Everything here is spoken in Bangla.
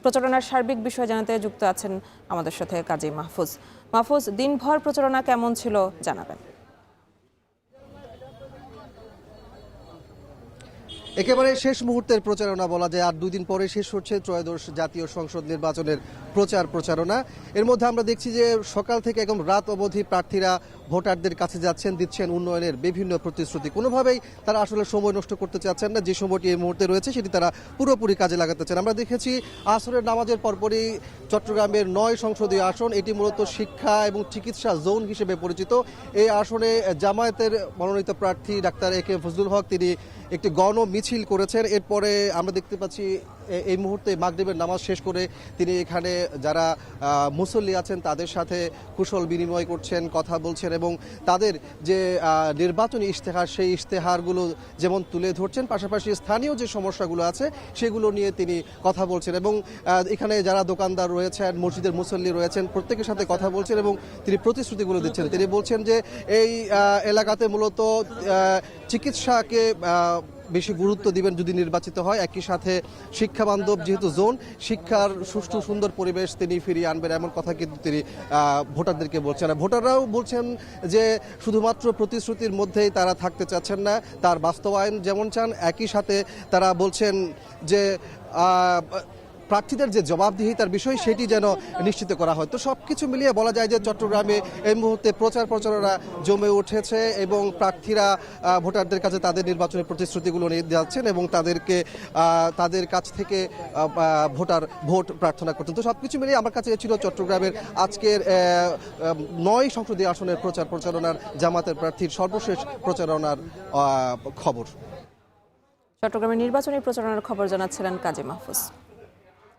প্রচারণার সার্বিক বিষয় জানাতে যুক্ত আছেন আমাদের সাথে কাজী মাহফুজ। মাহফুজ, দিনভর প্রচারণা কেমন ছিল জানাবেন। একেবারে শেষ মুহূর্তের প্রচারণা বলা যায়। আর 2 দিন পরে শেষ হচ্ছে ত্রয়োদশ জাতীয় সংসদ নির্বাচনের প্রচারণা। এর মধ্যে আমরা দেখছি যে সকাল থেকে একদম রাত অবধি প্রার্থীরা ভোটারদের কাছে যাচ্ছেন, দিচ্ছেন উন্নয়নের বিভিন্ন প্রতিশ্রুতি। কোনোভাবেই তারা আসলে সময় নষ্ট করতে চাচ্ছেন না। যে সময়টি এই মুহূর্তে রয়েছে সেটি তারা পুরোপুরি কাজে লাগাতে চান। আমরা দেখেছি আসরের নামাজের পরপরই চট্টগ্রামের 9 সংসদীয় আসন, এটি মূলত শিক্ষা এবং চিকিৎসা জোন হিসেবে পরিচিত। এই আসনে জামায়াতের মনোনীত প্রার্থী ডাক্তার এ কে ফজলুল হক তিনি একটি গণ মিছিল করেছেন। এরপরে আমরা দেখতে পাচ্ছি এই মুহূর্তে মাগরিবের নামাজ শেষ করে তিনি এখানে যারা মুসল্লি আছেন তাদের সাথে কুশল বিনিময় করছেন, কথা বলছেন এবং তাদের যে নির্বাচনী ইশতেহার সেই ইশতেহারগুলো যেমন তুলে ধরছেন, পাশাপাশি স্থানীয় যে সমস্যাগুলো আছে সেগুলো নিয়ে তিনি কথা বলছেন এবং এখানে যারা দোকানদার রয়েছেন, মসজিদের মুসল্লি রয়েছেন, প্রত্যেকের সাথে কথা বলছেন এবং তিনি প্রতিশ্রুতিগুলো দিচ্ছেন। তিনি বলছেন যে এই এলাকাতে মূলত চিকিৎসাকে বেশি গুরুত্ব দিবেন যদি নির্বাচিত হয়। একই সাথে শিক্ষা বান্ধব যেহেতু জোন, শিক্ষার সুষ্ঠু সুন্দর পরিবেশ তিনি ফিরিয়ে আনবেন এমন কথা কিন্তু তিনি ভোটারদেরকে বলছেন। ভোটাররাও বলছেন যে শুধুমাত্র প্রতিশ্রুতির মধ্যেই তারা থাকতে চাচ্ছেন না, তার বাস্তবায়ন যেমন চান, একই সাথে তারা বলছেন যে প্রার্থীদের যে জবাবদিহিতার বিষয় সেটি যেন নিশ্চিত করা হয়। তো সবকিছু মিলিয়ে বলা যায় যে চট্টগ্রামে এই মুহূর্তে প্রচারণা জমে উঠেছে এবং প্রার্থীরা ভোটারদের কাছে তাদের নির্বাচনী প্রতিশ্রুতিগুলো নিয়ে যাচ্ছেন এবং তাদের কাছ থেকে ভোট প্রার্থনা করছেন। তো সবকিছু মিলিয়ে আমার কাছে ছিল চট্টগ্রামের আজকের 9 সংসদীয় আসনের প্রচারণার জামাতের প্রার্থীর সর্বশেষ প্রচারণার খবর। চট্টগ্রামের নির্বাচনী প্রচারণার খবর জানাচ্ছিলেন কাজী মাহফুজ।